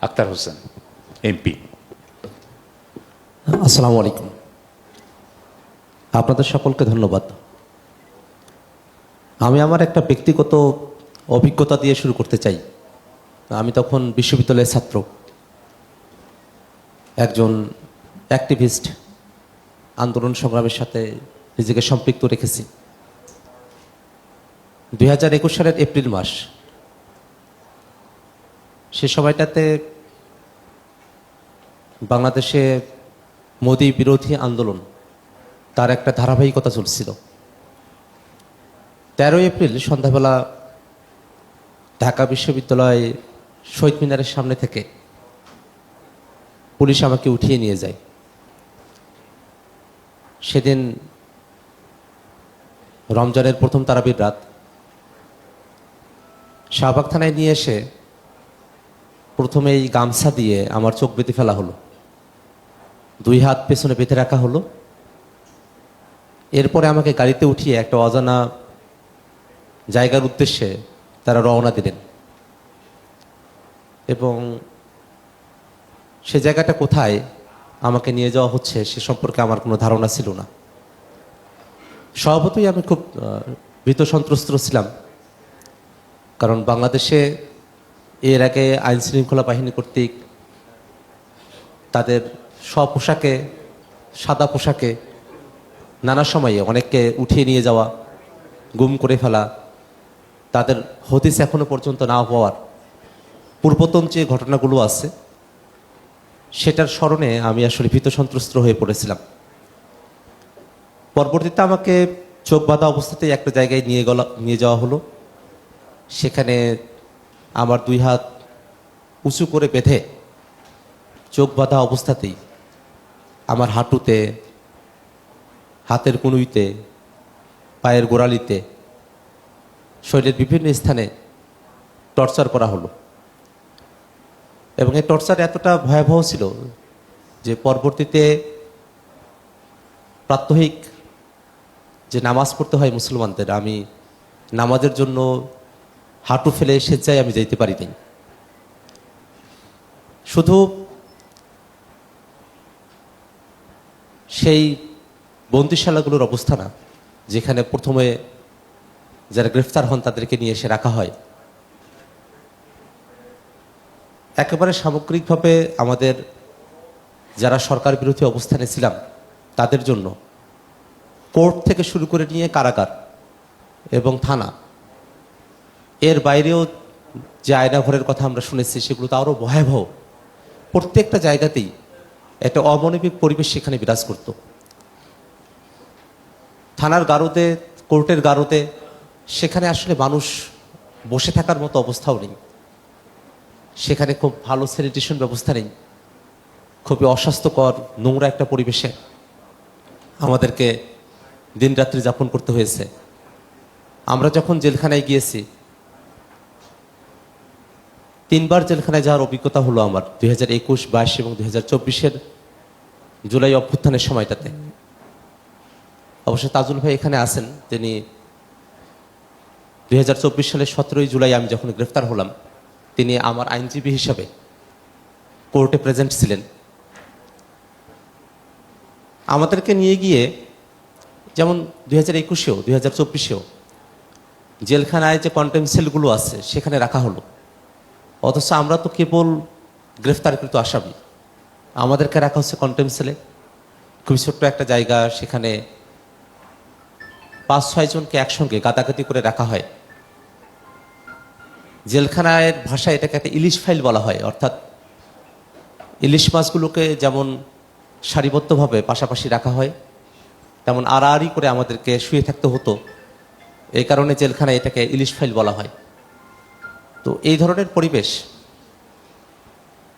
Akter Hossain, MP. আসসালামু আলাইকুম। আপনাদের সকলকে ধন্যবাদ। আমি আমার একটা ব্যক্তিগত অভিজ্ঞতা দিয়ে শুরু করতে চাই। আমি তখন বিশ্ববিদ্যালয়ের ছাত্র, একজন অ্যাক্টিভিস্ট, আন্দোলন সংগ্রামের সাথে নিজেকে সম্পৃক্ত রেখেছি। 2021 সালের এপ্রিল মাস, সে সময়টাতে বাংলাদেশে মোদি বিরোধী আন্দোলন তার একটা ধারাবাহিকতা চলছিল। 13 এপ্রিল সন্ধ্যাবেলা ঢাকা বিশ্ববিদ্যালয় শহীদ মিনারের সামনে থেকে পুলিশ আমাকে উঠিয়ে নিয়ে যায়। সেদিন রমজানের প্রথম তারাবির রাত। শাহবাগ থানায় নিয়ে এসে প্রথমেই গামছা দিয়ে আমার চোখ বেঁধে ফেলা হলো, 2 হাত পেছনে বেঁধে রাখা হলো। এরপরে আমাকে গাড়িতে উঠিয়ে একটা অজানা জায়গার উদ্দেশ্যে তারা রওনা দিলেন, এবং সে জায়গাটা কোথায় আমাকে নিয়ে যাওয়া হচ্ছে সে সম্পর্কে আমার কোনো ধারণা ছিল না। স্বভাবতই আমি খুব ভীত সন্ত্রস্ত ছিলাম, কারণ বাংলাদেশে এর আগে আইন শৃঙ্খলা বাহিনী কর্তৃক তাদের স্বপোশাকে, সাদা পোশাকে নানা সময়ে অনেককে উঠিয়ে নিয়ে যাওয়া, গুম করে ফেলা, তাদের হদিস এখনো পর্যন্ত না হওয়ার পূর্বতন যে ঘটনাগুলো আছে সেটার স্মরণে আমি আসলে ভীত সন্ত্রস্ত হয়ে পড়েছিলাম। পরবর্তীতে আমাকে চোখ বাঁধা অবস্থাতেই একটা জায়গায় নিয়ে যাওয়া হলো। সেখানে আমার 2 হাত উঁচু করে বেঁধে চোখ বাঁধা অবস্থাতেই আমার হাঁটুতে, হাতের কনুইতে, পায়ের গোড়ালিতে, শরীরের বিভিন্ন স্থানে টর্চার করা হলো। এবং এই টর্চার এতটা ভয়াবহ ছিল যে পরবর্তীতে প্রাত্যহিক যে নামাজ পড়তে হয় মুসলমানদের, আমি নামাজের জন্য হাঁটু ফেলে স্বেচ্ছায় আমি যেতে পারি নাই। শুধু সেই বন্দিশালাগুলোর অবস্থা না, যেখানে প্রথমে যারা গ্রেফতার হন তাদেরকে নিয়ে এসে রাখা হয়, একেবারে সামগ্রিকভাবে আমাদের যারা সরকার বিরোধী অবস্থানে ছিলাম তাদের জন্য কোর্ট থেকে শুরু করে নিয়ে কারাগার এবং থানা, এর বাইরেও যে আয়নাঘরের কথা আমরা শুনেছি সেগুলো তো আরও ভয়াবহ। প্রত্যেকটা জায়গাতেই একটা অমানবিক পরিবেশ সেখানে বিরাজ করত। থানার গারদে, কোর্টের গারদে, সেখানে আসলে মানুষ বসে থাকার মতো অবস্থাও নেই। সেখানে খুব ভালো স্যানিটেশন ব্যবস্থা নেই, খুবই অস্বাস্থ্যকর নোংরা একটা পরিবেশে আমাদেরকে দিনরাত্রি যাপন করতে হয়েছে। আমরা যখন জেলখানায় গিয়েছি, 3বার জেলখানায় যাওয়ার অভিজ্ঞতা হলো আমার, 2021, 22 এবং 2024-এর জুলাই অভ্যুত্থানের সময়টাতে। অবশ্য তাজুল ভাই এখানে আছেন, তিনি 2024 সালের 17 জুলাই আমি যখন গ্রেফতার হলাম, তিনি আমার আইনজীবী হিসাবে কোর্টে প্রেজেন্ট ছিলেন। আমাদেরকে নিয়ে গিয়ে যেমন 2021-এও 2024-এও জেলখানায় যে কন্টেম সেলগুলো আছে সেখানে রাখা হলো, অথচ আমরা তো কেবল গ্রেফতারকৃত আসামি, আমাদেরকে রাখা হচ্ছে কন্টেম সেলে। খুবই ছোট্ট একটা জায়গা, সেখানে 5-6 জনকে একসঙ্গে গাদাগাদি করে রাখা হয়। জেলখানায় ভাষায় এটাকে একটা ইলিশ ফাইল বলা হয়, অর্থাৎ ইলিশ মাছগুলোকে যেমন সারিবদ্ধভাবে পাশাপাশি রাখা হয়, তেমন আড়াআড়ি করে আমাদেরকে শুয়ে থাকতে হতো। এই কারণে জেলখানায় এটাকে ইলিশ ফাইল বলা হয়। তো এই ধরনের পরিবেশ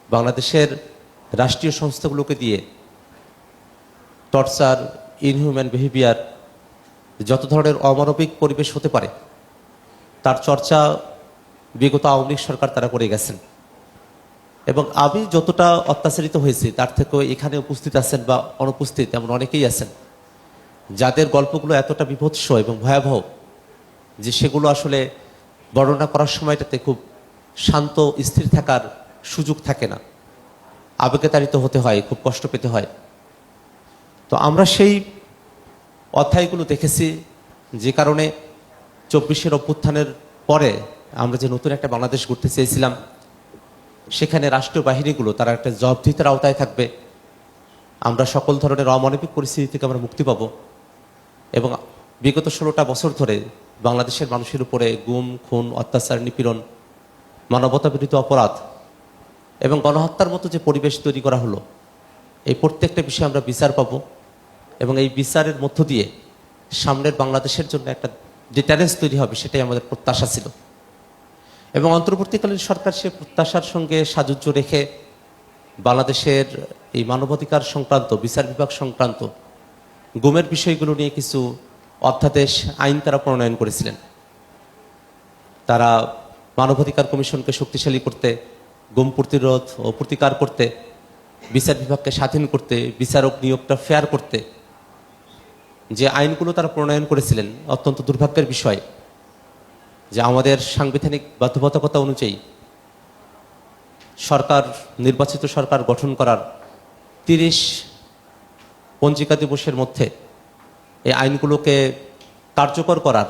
বাংলাদেশের রাষ্ট্রীয় সংস্থাগুলোকে দিয়ে টর্চার, ইনহিউম্যান বিহেভিয়ার, যত ধরনের অমানবিক পরিবেশ হতে পারে তার চর্চা বিগত আওয়ামী লীগ সরকার তারা করে গেছেন। এবং আমি যতটা অত্যাচারিত হয়েছি তার থেকেও এখানে উপস্থিত আছেন বা অনুপস্থিত এমন অনেকেই আছেন যাদের গল্পগুলো এতটা বিভৎস এবং ভয়াবহ যে সেগুলো আসলে বর্ণনা করার সময়টাতে খুব শান্ত স্থির থাকার সুযোগ থাকে না, আবেগে তাড়িত হতে হয়, খুব কষ্ট পেতে হয়। তো আমরা সেই অধ্যায়গুলো দেখেছি, যে কারণে 24-এর অভ্যুত্থানের পরে আমরা যে নতুন একটা বাংলাদেশ গড়তে চেয়েছিলাম, সেখানে রাষ্ট্রীয় বাহিনীগুলো তারা একটা জবাবদিহিতার আওতায় থাকবে, আমরা সকল ধরনের অমানবিক পরিস্থিতি থেকে আমরা মুক্তি পাব, এবং বিগত 16টা বছর ধরে বাংলাদেশের মানুষের উপরে গুম, খুন, অত্যাচার, নিপীড়ন, মানবতা বিরোধী অপরাধ এবং গণহত্যার মতো যে পরিবেশ তৈরি করা হলো, এই প্রত্যেকটা বিষয়ে আমরা বিচার পাব, এবং এই বিচারের মধ্য দিয়ে সামনের বাংলাদেশের জন্য একটা ডিটারেন্স তৈরি হবে, সেটাই আমাদের প্রত্যাশা ছিল। এবং অন্তর্বর্তীকালীন সরকার সে প্রত্যাশার সঙ্গে সাযুজ্য রেখে বাংলাদেশের এই মানবাধিকার সংক্রান্ত, বিচার বিভাগ সংক্রান্ত গুমের বিষয়গুলো নিয়ে কিছু অধ্যাদেশ, আইন তারা প্রণয়ন করেছিলেন। তারা মানবাধিকার কমিশনকে শক্তিশালী করতে, গুম প্রতিরোধ ও প্রতিকার করতে, বিচার বিভাগকে স্বাধীন করতে, বিচারক নিয়োগটা ফেয়ার করতে যে আইনগুলো তারা প্রণয়ন করেছিলেন, অত্যন্ত দুর্ভাগ্যের বিষয় যে আমাদের সাংবিধানিক বাধ্যবাধকতা অনুযায়ী সরকার, নির্বাচিত সরকার গঠন করার 30 পঞ্জিকা দিবসের মধ্যে এই আইনগুলোকে কার্যকর করার,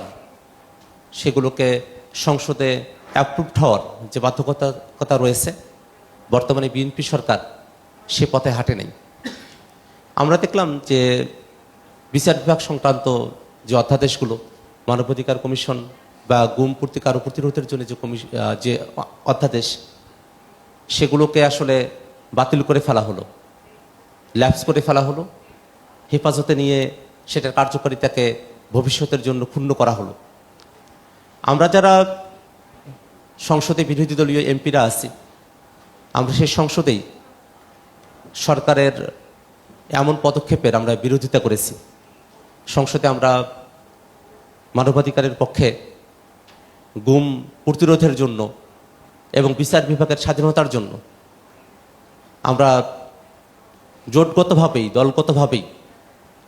সেগুলোকে সংসদে অ্যাপ্রুভড হওয়ার যে বাধ্যবাধকতা রয়েছে, বর্তমানে বিএনপি সরকার সে পথে হাঁটে নেই। আমরা দেখলাম যে বিচার বিভাগ সংক্রান্ত যে অধ্যাদেশগুলো, মানবাধিকার কমিশন বা গুম, প্রতিকার ও প্রতিরোধের জন্য যে অধ্যাদেশ, সেগুলোকে আসলে বাতিল করে ফেলা হলো, ল্যাপস করে ফেলা হলো, হেফাজতে নিয়ে সেটার কার্যকারিতাকে ভবিষ্যতের জন্য ক্ষুণ্ণ করা হলো। আমরা যারা সংসদে বিরোধী দলীয় এমপিরা আছি, আমরা সেই সংসদেই সরকারের এমন পদক্ষেপের আমরা বিরোধিতা করেছি। সংসদে আমরা মানবাধিকারের পক্ষে, গুম প্রতিরোধের জন্য এবং বিচার বিভাগের স্বাধীনতার জন্য আমরা জোটগতভাবেই, দলগতভাবেই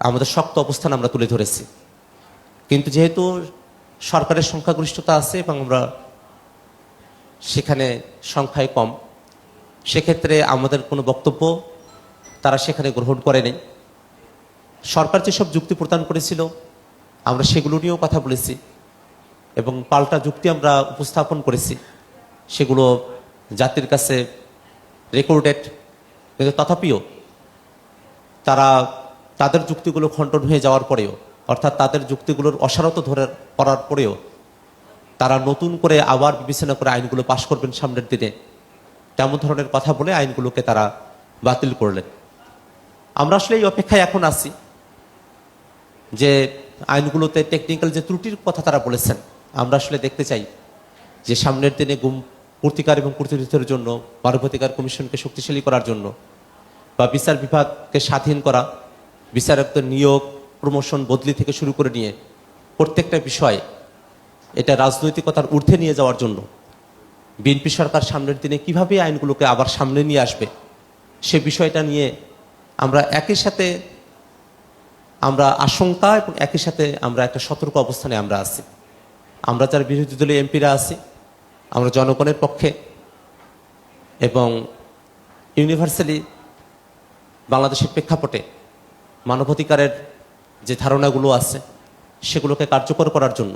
আমাদের শক্ত অবস্থান আমরা তুলে ধরেছি। কিন্তু যেহেতু সরকারের সংখ্যাগরিষ্ঠতা আছে এবং আমরা সেখানে সংখ্যায় কম, সেক্ষেত্রে আমাদের কোনো বক্তব্য তারা সেখানে গ্রহণ করেনি। সরকার যেসব যুক্তি প্রদান করেছিল আমরা সেগুলো নিয়েও কথা বলেছি এবং পাল্টা যুক্তি আমরা উপস্থাপন করেছি, সেগুলো জাতির কাছে রেকর্ডেড। কিন্তু তথাপিও তারা তাদের যুক্তিগুলো খণ্ডন হয়ে যাওয়ার পরেও, অর্থাৎ তাদের যুক্তিগুলোর অসারত ধরে করার পরেও তারা নতুন করে আবার বিবেচনা করে আইনগুলো পাশ করবেন সামনের দিনে, তেমন ধরনের কথা বলে আইনগুলোকে তারা বাতিল করলেন। আমরা আসলে এই অপেক্ষায় এখন আছি যে আইনগুলোতে টেকনিক্যাল যে ত্রুটির কথা তারা বলেছেন, আমরা আসলে দেখতে চাই যে সামনের দিনে গুম প্রতিকার এবং প্রতিরোধের জন্য, মানবাধিকার কমিশনকে শক্তিশালী করার জন্য বা বিচার বিভাগকে স্বাধীন করা, বিচারকদের নিয়োগ, প্রমোশন, বদলি থেকে শুরু করে নিয়ে প্রত্যেকটা বিষয় এটা রাজনৈতিকতার ঊর্ধ্বে নিয়ে যাওয়ার জন্য বিএনপি সরকার সামনের দিনে কিভাবে আইনগুলোকে আবার সামনে নিয়ে আসবে, সে বিষয়টা নিয়ে আমরা একই সাথে আমরা আশঙ্কা এবং একই সাথে আমরা একটা সতর্ক অবস্থানে আমরা আছি। আমরা যারা বিরোধী দলীয় এমপিরা আছি, আমরা জনগণের পক্ষে এবং ইউনিভার্সালি বাংলাদেশের প্রেক্ষাপটে মানবাধিকারের যে ধারণাগুলো আছে সেগুলোকে কার্যকর করার জন্য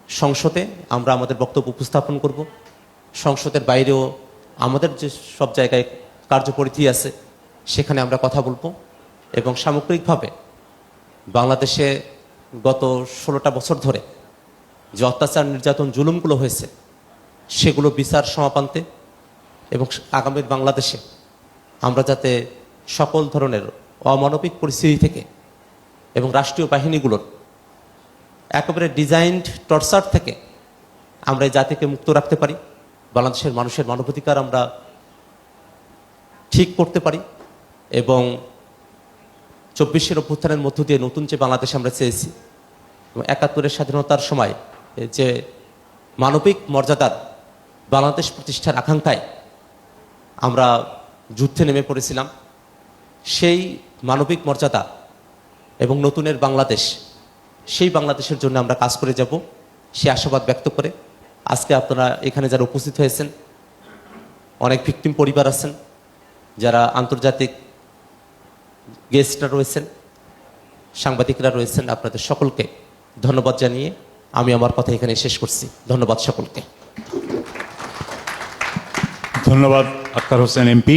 সংসদে আমরা আমাদের বক্তব্য উপস্থাপন করব। সংসদের বাইরেও আমাদের যে সব জায়গায় কার্যপরিধি আছে সেখানে আমরা কথা বলবো এবং সামগ্রিকভাবে বাংলাদেশে গত 16টা বছর ধরে যে অত্যাচার, নির্যাতন, জুলুমগুলো হয়েছে সেগুলো বিচার সমাপান্তে এবং আগামীর বাংলাদেশে আমরা যাতে সকল ধরনের অমানবিক পরিস্থিতি থেকে এবং রাষ্ট্রীয় বাহিনীগুলোর একেবারে ডিজাইনড টর্চার থেকে আমরা এই জাতিকে মুক্ত রাখতে পারি, বাংলাদেশের মানুষের মানবাধিকার আমরা ঠিক করতে পারি এবং 24-এর অভ্যুত্থানের মধ্য দিয়ে নতুন যে বাংলাদেশ আমরা চেয়েছি এবং 71-এর স্বাধীনতার সময় যে মানবিক মর্যাদার বাংলাদেশ প্রতিষ্ঠার আকাঙ্ক্ষায় আমরা যুদ্ধে নেমে পড়েছিলাম, সেই মানবিক মর্যাদা এবং নতুনের বাংলাদেশ, সেই বাংলাদেশের জন্য আমরা কাজ করে যাব, সে আশাবাদ ব্যক্ত করে আজকে আপনারা এখানে যারা উপস্থিত হয়েছেন অনেক ভিকটিম পরিবার আছেন, যারা আন্তর্জাতিক গেস্টরা রয়েছেন, সাংবাদিকরা রয়েছেন, আপনাদের সকলকে ধন্যবাদ জানিয়ে আমি আমার কথা এখানে শেষ করছি। ধন্যবাদ সকলকে। ধন্যবাদ আক্তার হোসেন এমপি।